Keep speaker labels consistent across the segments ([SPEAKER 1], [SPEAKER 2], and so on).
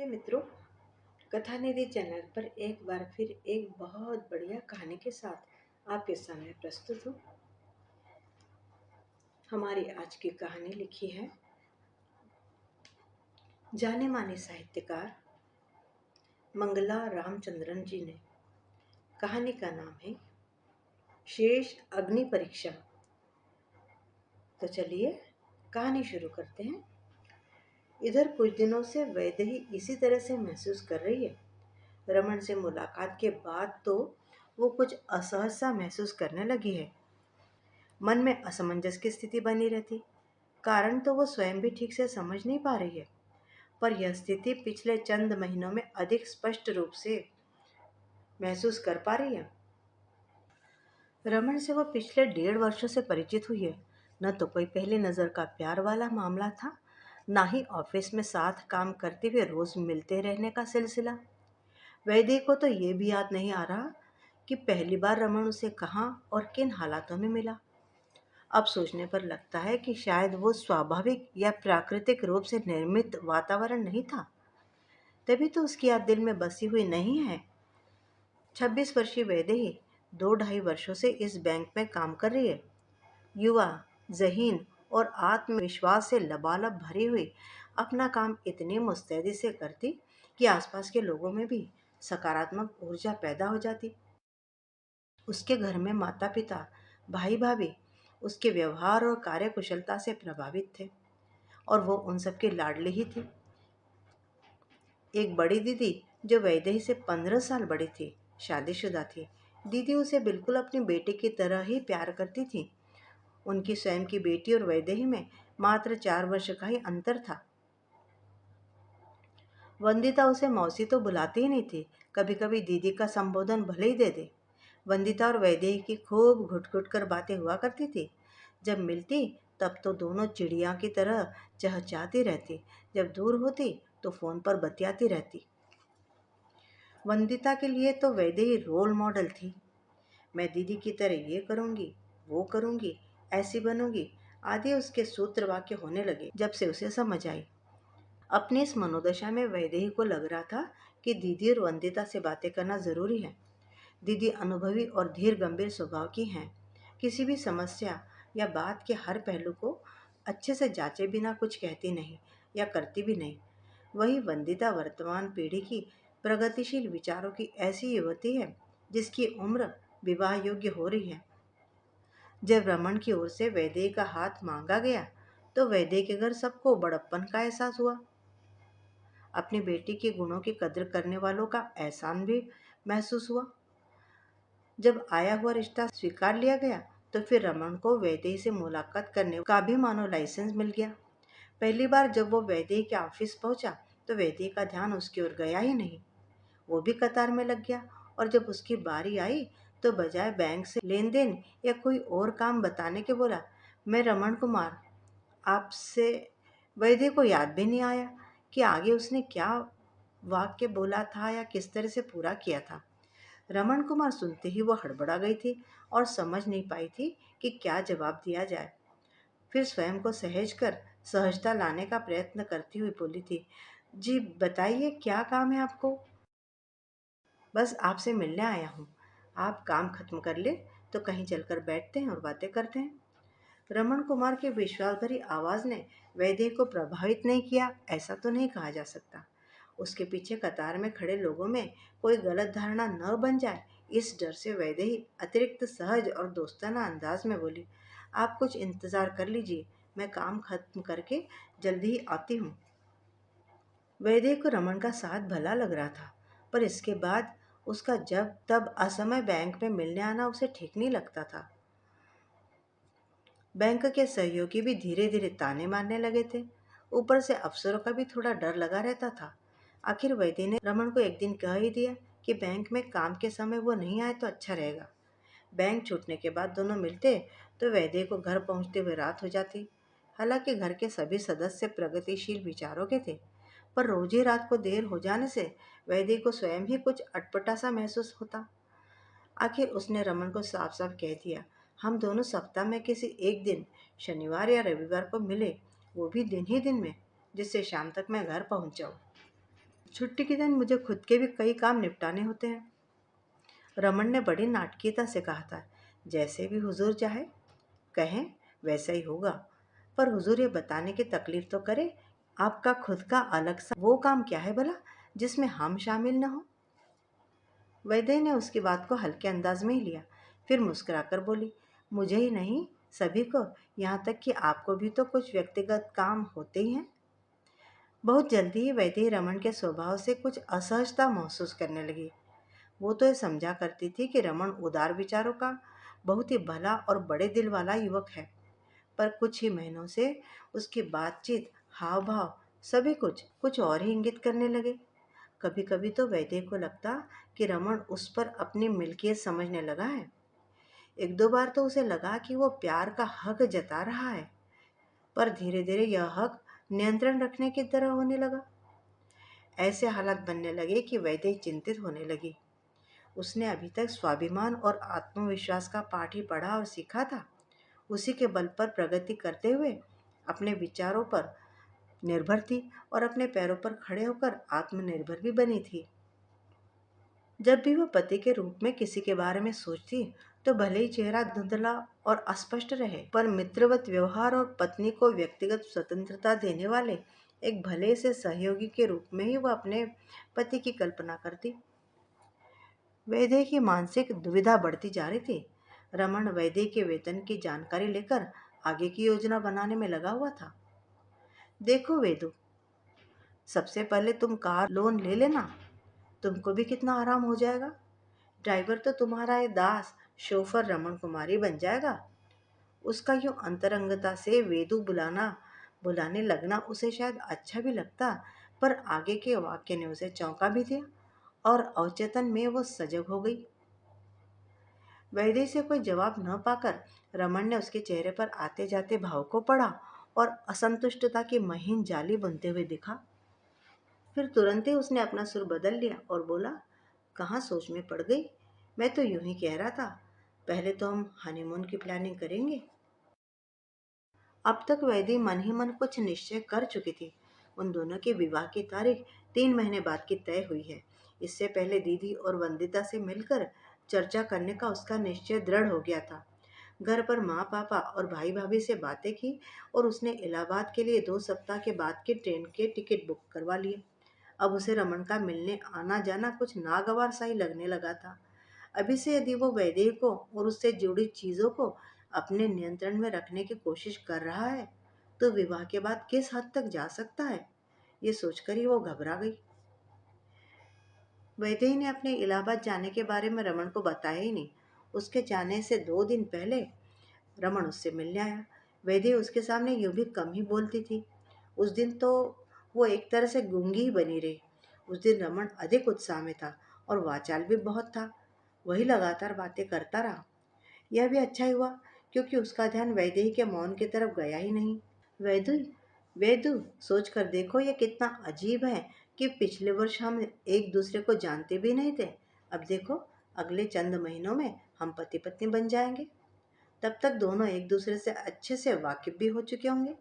[SPEAKER 1] मित्रों, कथा निधि चैनल पर एक बार फिर एक बहुत बढ़िया कहानी के साथ आपके सामने प्रस्तुत हूँ। हमारी आज की कहानी लिखी है जाने माने साहित्यकार मंगला रामचंद्रन जी ने। कहानी का नाम है शेष अग्नि परीक्षा। तो चलिए कहानी शुरू करते हैं। इधर कुछ दिनों से वैदेही इसी तरह से महसूस कर रही है। रमन से मुलाकात के बाद तो वो कुछ असहज सा महसूस करने लगी है। मन में असमंजस की स्थिति बनी रहती। कारण तो वो स्वयं भी ठीक से समझ नहीं पा रही है, पर यह स्थिति पिछले चंद महीनों में अधिक स्पष्ट रूप से महसूस कर पा रही है। रमन से वो पिछले 1.5 वर्षों से परिचित हुई है। न तो कोई पहली नजर का प्यार वाला मामला था, ना ही ऑफिस में साथ काम करते हुए रोज मिलते रहने का सिलसिला। वैदेही को तो ये भी याद नहीं आ रहा कि पहली बार रमन उसे कहाँ और किन हालातों में मिला। अब सोचने पर लगता है कि शायद वो स्वाभाविक या प्राकृतिक रूप से निर्मित वातावरण नहीं था, तभी तो उसकी याद दिल में बसी हुई नहीं है। 26 वर्षीय वैदेही 2-2.5 वर्षों से इस बैंक में काम कर रही है। युवा, ज़हीन और आत्मविश्वास से लबालब भरी हुई अपना काम इतनी मुस्तैदी से करती कि आसपास के लोगों में भी सकारात्मक ऊर्जा पैदा हो जाती। उसके घर में माता पिता, भाई भाभी उसके व्यवहार और कार्यकुशलता से प्रभावित थे, और वो उन सबकी लाडली ही थी। एक बड़ी दीदी जो वैदेही से 15 साल बड़ी थी, शादीशुदा थी। दीदी उसे बिल्कुल अपनी बेटी की तरह ही प्यार करती थी। उनकी स्वयं की बेटी और वैदेही में मात्र 4 वर्ष का ही अंतर था। वंदिता उसे मौसी तो बुलाती ही नहीं थी, कभी कभी दीदी का संबोधन भले ही दे दे। वंदिता और वैदेही की खूब घुट घुट कर बातें हुआ करती थी। जब मिलती तब तो दोनों चिड़िया की तरह चहचहाती रहती, जब दूर होती तो फोन पर बतियाती रहती। वंदिता के लिए तो वैदेही रोल मॉडल थी। मैं दीदी की तरह ये करूंगी, वो करूंगी, ऐसी बनूंगी आदि उसके सूत्र वाक्य होने लगे जब से उसे समझ आई। अपनी इस मनोदशा में वैदेही को लग रहा था कि दीदी और वंदिता से बातें करना जरूरी है। दीदी अनुभवी और धीर गंभीर स्वभाव की हैं। किसी भी समस्या या बात के हर पहलू को अच्छे से जांचे बिना कुछ कहती नहीं या करती भी नहीं। वही वंदिता वर्तमान पीढ़ी की प्रगतिशील विचारों की ऐसी युवती है जिसकी उम्र विवाह योग्य हो रही है। जब रमन की ओर से वैदेही का हाथ मांगा गया तो वैदेही के घर सबको बड़प्पन का एहसास हुआ। अपनी बेटी के गुणों की कद्र करने वालों का एहसान भी महसूस हुआ। जब आया हुआ रिश्ता स्वीकार लिया गया तो फिर रमन को वैदेही से मुलाकात करने का भी मानो लाइसेंस मिल गया। पहली बार जब वो वैदेही के ऑफिस पहुंचा तो वैदेही का ध्यान उसकी ओर गया ही नहीं। वो भी कतार में लग गया, और जब उसकी बारी आई तो बजाय बैंक से लेन देन या कोई और काम बताने के बोला, मैं रमन कुमार आपसे। वैद्य को याद भी नहीं आया कि आगे उसने क्या वाक्य बोला था या किस तरह से पूरा किया था। रमन कुमार सुनते ही वो हड़बड़ा गई थी और समझ नहीं पाई थी कि क्या जवाब दिया जाए। फिर स्वयं को सहेज कर सहजता लाने का प्रयत्न करती हुई बोली थी, जी बताइए क्या काम है आपको। बस आपसे मिलने आया हूँ। आप काम खत्म कर ले तो कहीं चलकर बैठते हैं और बातें करते हैं। रमन कुमार की विश्वास भरी आवाज ने वैदेही को प्रभावित नहीं किया, ऐसा तो नहीं कहा जा सकता। उसके पीछे कतार में खड़े लोगों में कोई गलत धारणा न बन जाए, इस डर से वैदेही अतिरिक्त सहज और दोस्ताना अंदाज में बोली, आप कुछ इंतजार कर लीजिए, मैं काम खत्म करके जल्दी ही आती हूँ। वैदेही को रमन का साथ भला लग रहा था, पर इसके बाद उसका जब तब असमय बैंक में मिलने आना उसे ठीक नहीं लगता था। बैंक के सहयोगी भी धीरे धीरे ताने मारने लगे थे। ऊपर से अफसरों का भी थोड़ा डर लगा रहता था। आखिर वैद्य ने रमन को एक दिन कह ही दिया कि बैंक में काम के समय वो नहीं आए तो अच्छा रहेगा। बैंक छूटने के बाद दोनों मिलते तो वैद्य को घर पहुंचते हुए रात हो जाती। हालांकि घर के सभी सदस्य प्रगतिशील विचारों के थे, पर रोज ही रात को देर हो जाने से वैद्य को स्वयं ही कुछ अटपटा सा महसूस होता। आखिर उसने रमन को साफ साफ कह दिया, हम दोनों सप्ताह में किसी एक दिन, शनिवार या रविवार को मिले, वो भी दिन ही दिन में, जिससे शाम तक मैं घर पहुंच जाऊं। छुट्टी के दिन मुझे खुद के भी कई काम निपटाने होते हैं। रमन ने बड़ी नाटकीयता से कहा था। जैसे भी हुजूर चाहे कहें वैसा ही होगा। पर हुजूर ये बताने की तकलीफ तो करे, आपका खुद का अलग सा वो काम क्या है भला जिसमें हम शामिल न हो? वैदेही ने उसकी बात को हल्के अंदाज में ही लिया। फिर मुस्कुराकर बोली, मुझे ही नहीं, सभी को, यहाँ तक कि आपको भी तो कुछ व्यक्तिगत काम होते ही हैं। बहुत जल्दी ही वैदेही रमन के स्वभाव से कुछ असहजता महसूस करने लगी। वो तो ये समझा करती थी कि रमन उदार विचारों का बहुत ही भला और बड़े दिल वाला युवक है। पर कुछ ही महीनों से उसकी बातचीत, हाव भाव, सभी कुछ कुछ और ही इंगित करने लगे। कभी कभी तो वैद्य को लगता कि रमन उस पर अपनी मिल्कियत समझने लगा है। एक दो बार तो उसे लगा कि वो प्यार का हक जता रहा है। पर धीरे धीरे यह हक नियंत्रण रखने की तरह होने लगा। ऐसे हालात बनने लगे कि वैद्य चिंतित होने लगी। उसने अभी तक स्वाभिमान और आत्मविश्वास का पाठ ही पढ़ा और सीखा था। उसी के बल पर प्रगति करते हुए अपने विचारों पर निर्भर थी और अपने पैरों पर खड़े होकर आत्मनिर्भर भी बनी थी। जब भी वह पति के रूप में किसी के बारे में सोचती तो भले ही चेहरा धुंधला और अस्पष्ट रहे, पर मित्रवत व्यवहार और पत्नी को व्यक्तिगत स्वतंत्रता देने वाले एक भले से सहयोगी के रूप में ही वह अपने पति की कल्पना करती। वैद्य की मानसिक दुविधा बढ़ती जा रही थी। रमन वैद्य के वेतन की जानकारी लेकर आगे की योजना बनाने में लगा हुआ था। देखो वेदु, सबसे पहले तुम कार लोन ले लेना, तुमको भी कितना आराम हो जाएगा। ड्राइवर तो तुम्हारा ये दास शोफर रमन कुमारी बन जाएगा। उसका यूं अंतरंगता से वेदु बुलाने लगना उसे शायद अच्छा भी लगता, पर आगे के वाक्य ने उसे चौंका भी दिया और अवचेतन में वो सजग हो गई। वैदेही से कोई जवाब न पाकर रमन ने उसके चेहरे पर आते जाते भाव को पढ़ा और असंतुष्टता की महीन जाली बुनते हुए दिखा। फिर तुरंत ही उसने अपना सुर बदल लिया और बोला, कहाँ सोच में पड़ गई। मैं तो यूं ही कह रहा था, पहले तो हम हनीमून की प्लानिंग करेंगे। अब तक वैदेही मन ही मन कुछ निश्चय कर चुकी थी। उन दोनों के विवाह की तारीख 3 महीने बाद की तय हुई है। इससे पहले दीदी और वंदिता से मिलकर चर्चा करने का उसका निश्चय दृढ़ हो गया था। घर पर माँ पापा और भाई भाभी से बातें की और उसने इलाहाबाद के लिए 2 सप्ताह के बाद की ट्रेन के टिकट बुक करवा लिए। अब उसे रमन का मिलने आना जाना कुछ नागवार सा ही लगने लगा था। अभी से यदि वो वैदेही को और उससे जुड़ी चीजों को अपने नियंत्रण में रखने की कोशिश कर रहा है, तो विवाह के बाद किस हद तक जा सकता है, ये सोचकर ही वो घबरा गई। वैदेही ने अपने इलाहाबाद जाने के बारे में रमन को बताया ही नहीं। उसके जाने से 2 दिन पहले रमन उससे मिलने आया। वैदेही उसके सामने यूं भी कम ही बोलती थी। उस दिन तो वो एक तरह से गूंगी ही बनी रही। उस दिन रमन अधिक उत्साह में था और वाचाल भी बहुत था। वही लगातार बातें करता रहा। यह भी अच्छा ही हुआ, क्योंकि उसका ध्यान वैदेही के मौन की तरफ गया ही नहीं। वैदु वैदु, सोच कर देखो ये कितना अजीब है कि पिछले वर्ष हम एक दूसरे को जानते भी नहीं थे। अब देखो, अगले चंद महीनों में हम पति पत्नी बन जाएंगे। तब तक दोनों एक दूसरे से अच्छे से वाकिफ भी हो चुके होंगे।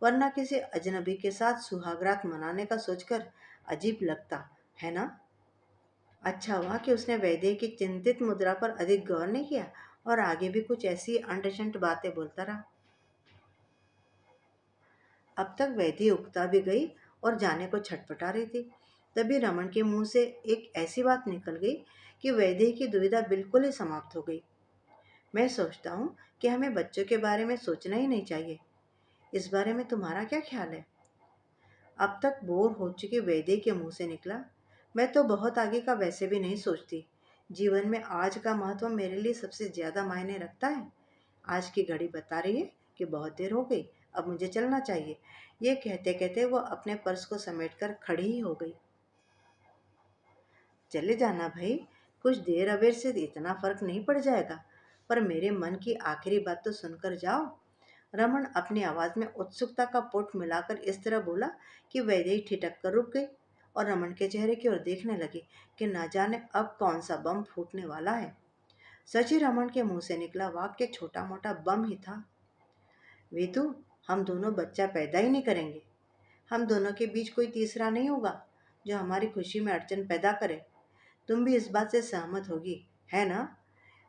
[SPEAKER 1] वरना किसी अजनबी के साथ सुहागरात मनाने का सोचकर अजीब लगता है ना। अच्छा हुआ कि उसने वैद्य की चिंतित मुद्रा पर अधिक गौर नहीं किया और आगे भी कुछ ऐसी अनरिजंट बातें बोलता रहा। अब तक वैद्य उकता भी गई और जाने को छटपटा रही थी। तभी रमन के मुंह से एक ऐसी बात निकल गई कि वैद्य की दुविधा बिल्कुल ही समाप्त हो गई। मैं सोचता हूँ कि हमें बच्चों के बारे में सोचना ही नहीं चाहिए। इस बारे में तुम्हारा क्या ख्याल है? अब तक बोर हो चुके वैद्य के मुंह से निकला, मैं तो बहुत आगे का वैसे भी नहीं सोचती। जीवन में आज का महत्व मेरे लिए सबसे ज्यादा मायने रखता है। आज की घड़ी बता रही है कि बहुत देर हो गई, अब मुझे चलना चाहिए। ये कहते कहते वो अपने पर्स को समेटकर खड़ी ही हो गई। चले जाना भाई, कुछ देर अबेर से इतना फर्क नहीं पड़ जाएगा, पर मेरे मन की आखिरी बात तो सुनकर जाओ। रमन अपनी आवाज में उत्सुकता का पुट मिलाकर इस तरह बोला कि वैदेही ठिठक कर रुक गई और रमन के चेहरे की ओर देखने लगी कि न जाने अब कौन सा बम फूटने वाला है। सच ही रमन के मुंह से निकला वाक्य छोटा मोटा बम ही था। वेतु, हम दोनों बच्चा पैदा ही नहीं करेंगे। हम दोनों के बीच कोई तीसरा नहीं होगा। जो हमारी खुशी में अड़चन पैदा करे। तुम भी इस बात से सहमत होगी, है ना?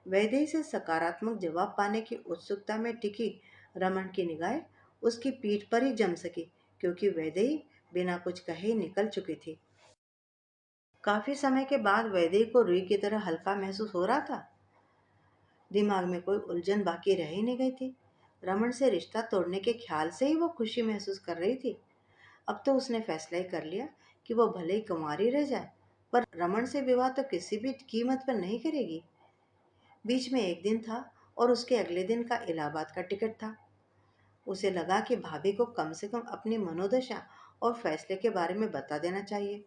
[SPEAKER 1] वैदेही से सकारात्मक जवाब पाने की उत्सुकता में टिकी रमन की निगाहें उसकी पीठ पर ही जम सकी, क्योंकि वैदेही बिना कुछ कहे ही निकल चुकी थी। काफी समय के बाद वैदेही को रुई की तरह हल्का महसूस हो रहा था। दिमाग में कोई उलझन बाकी रह ही नहीं गई थी। रमन से रिश्ता तोड़ने के ख्याल से ही वो खुशी महसूस कर रही थी। अब तो उसने फैसला ही कर लिया कि वो भले ही कुंवारी रह जाए, पर रमन से विवाह तो किसी भी कीमत पर नहीं करेगी। बीच में एक दिन था और उसके अगले दिन का इलाहाबाद का टिकट था। उसे लगा कि भाभी को कम से कम अपनी मनोदशा और फैसले के बारे में बता देना चाहिए।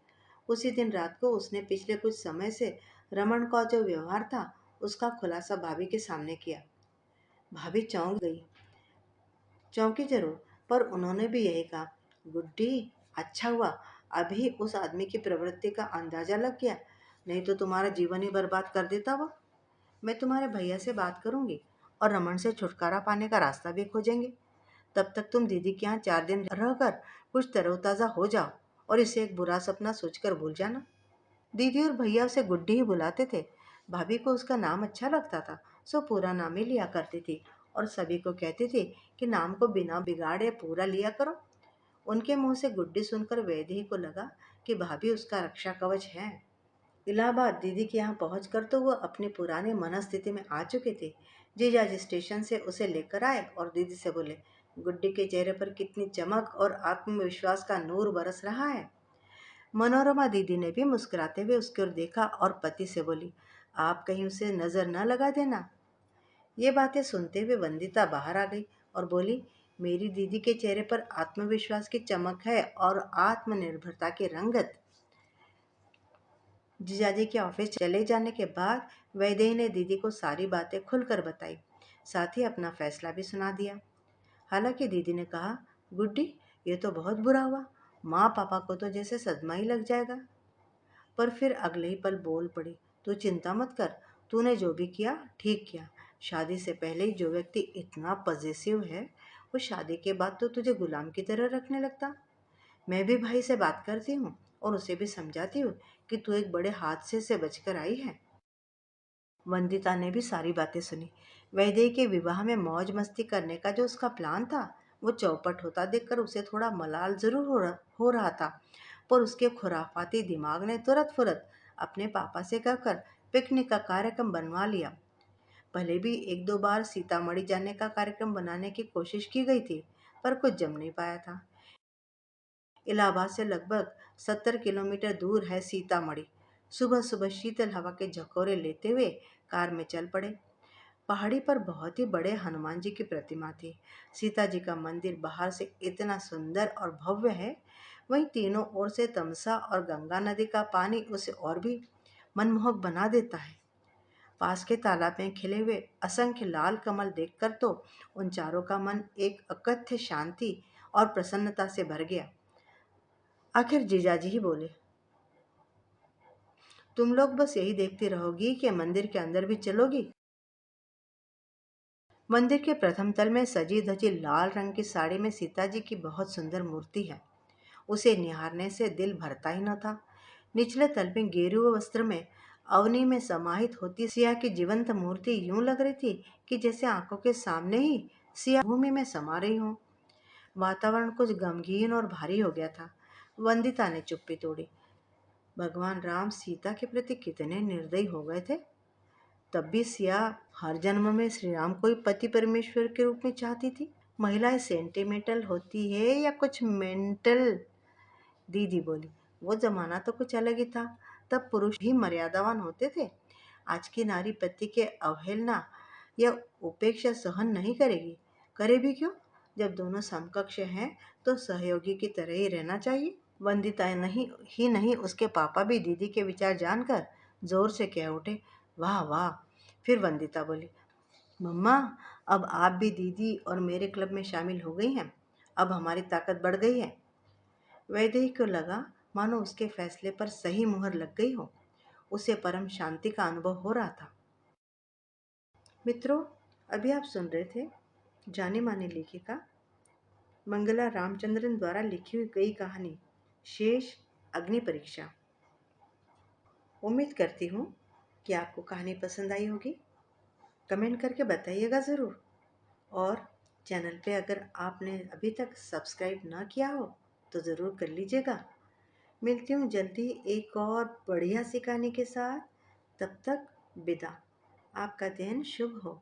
[SPEAKER 1] उसी दिन रात को उसने पिछले कुछ समय से रमन का जो व्यवहार था उसका खुलासा भाभी के सामने किया। भाभी चौंक गई। चौंकी जरूर, पर उन्होंने भी यही कहा, गुड्डी, अच्छा हुआ अभी उस आदमी की प्रवृत्ति का अंदाजा लग गया, नहीं तो तुम्हारा जीवन ही बर्बाद कर देता वो। मैं तुम्हारे भैया से बात करूंगी और रमन से छुटकारा पाने का रास्ता भी खोजेंगे। तब तक तुम दीदी के यहाँ 4 दिन रहकर कुछ तरोताजा हो जाओ और इसे एक बुरा सपना सोचकर भूल जाना। दीदी और भैया उसे गुड्डी ही बुलाते थे। भाभी को उसका नाम अच्छा लगता था, सो पूरा नाम ही लिया करती थी और सभी को कहती थी कि नाम को बिना बिगाड़े पूरा लिया करो। उनके मुंह से गुड्डी सुनकर वैदेही को लगा कि भाभी उसका रक्षा कवच है। इलाहाबाद दीदी के यहाँ पहुंचकर तो वो अपनी पुरानी मनस्थिति में आ चुके थे। जीजाजी स्टेशन से उसे लेकर आए और दीदी से बोले, गुड्डी के चेहरे पर कितनी चमक और आत्मविश्वास का नूर बरस रहा है। मनोरमा दीदी ने भी मुस्कुराते हुए उसकी ओर देखा और पति से बोली, आप कहीं उसे नजर न लगा देना। ये बातें सुनते हुए वंदिता बाहर आ गई और बोली, मेरी दीदी के चेहरे पर आत्मविश्वास की चमक है और आत्मनिर्भरता की रंगत। जीजाजी के ऑफिस चले जाने के बाद वैदेही ने दीदी को सारी बातें खुलकर बताई, साथ ही अपना फैसला भी सुना दिया। हालांकि दीदी ने कहा, गुड्डी, ये तो बहुत बुरा हुआ, माँ पापा को तो जैसे सदमा ही लग जाएगा। पर फिर अगले ही पल बोल पड़ी, तू चिंता मत कर, तूने जो भी किया ठीक किया। शादी से पहले ही जो व्यक्ति इतना पजेसिव है, वो शादी के बाद तो तुझे गुलाम की तरह रखने लगता। मैं भी भाई से बात करती हूँ और उसे भी समझाती हूँ कि तू एक बड़े हादसे से बचकर आई है। वंदिता ने भी सारी बातें सुनी। वैदेही के विवाह में मौज मस्ती करने का जो उसका प्लान था, वो चौपट होता देखकर उसे थोड़ा मलाल जरूर हो रहा था, पर उसके खुराफाती दिमाग ने तुरंत फुरत अपने पापा से कहकर पिकनिक का कार्यक्रम बनवा लिया। भले भी एक दो बार सीतामढ़ी जाने का कार्यक्रम बनाने की कोशिश की गई थी, पर कुछ जम नहीं पाया था। इलाहाबाद से लगभग 70 किलोमीटर दूर है सीतामढ़ी। सुबह सुबह शीतल हवा के झकोरे लेते हुए कार में चल पड़े। पहाड़ी पर बहुत ही बड़े हनुमान जी की प्रतिमा थी। सीता जी का मंदिर बाहर से इतना सुंदर और भव्य है, वहीं तीनों ओर से तमसा और गंगा नदी का पानी उसे और भी मनमोहक बना देता है। पास के तालाब में खिले हुए असंख्य लाल कमल देखकर तो उन चारों का मन एक अकथ्य शांति और प्रसन्नता से भर गया। आखिर जीजाजी ही बोले, तुम लोग बस यही देखती रहोगी कि मंदिर के अंदर भी चलोगी? मंदिर के प्रथम तल में सजी धजी लाल रंग की साड़ी में सीता जी की बहुत सुंदर मूर्ति है। उसे निहारने से दिल भरता ही न था। निचले तल में गेरुए वस्त्र में अवनी में समाहित होती सिया की जीवंत मूर्ति यूं लग रही थी कि जैसे आंखों के सामने ही सिया भूमि में समा रही हो। वातावरण कुछ गमगीन और भारी हो गया था। वंदिता ने चुप्पी तोड़ी। भगवान राम सीता के प्रति कितने निर्दयी हो गए थे। तब भी सिया हर जन्म में श्री राम को ही पति परमेश्वर के रूप में चाहती थी। महिलाएं सेंटिमेंटल होती है या कुछ मेंटल? दीदी बोली, वो जमाना तो कुछ अलग ही था। तब पुरुष भी मर्यादावान होते थे। आज की नारी पति के अवहेलना या उपेक्षा सहन नहीं करेगी। करे भी क्यों? जब दोनों समकक्ष हैं तो सहयोगी की तरह ही रहना चाहिए। वंदिता नहीं उसके पापा भी दीदी के विचार जानकर जोर से कह उठे, वाह वाह। फिर वंदिता बोली, मम्मा, अब आप भी दीदी और मेरे क्लब में शामिल हो गई हैं। अब हमारी ताकत बढ़ गई है। वैदेही को लगा मानो उसके फैसले पर सही मुहर लग गई हो। उसे परम शांति का अनुभव हो रहा था। मित्रों, अभी आप सुन रहे थे जाने माने लेखिका मंगला रामचंद्रन द्वारा लिखी हुई कई कहानी शेष अग्नि परीक्षा। उम्मीद करती हूँ कि आपको कहानी पसंद आई होगी। कमेंट करके बताइएगा ज़रूर। और चैनल पे अगर आपने अभी तक सब्सक्राइब ना किया हो तो ज़रूर कर लीजिएगा। मिलती हूँ जल्दी एक और बढ़िया सी कहानी के साथ। तब तक विदा। आपका दिन शुभ हो।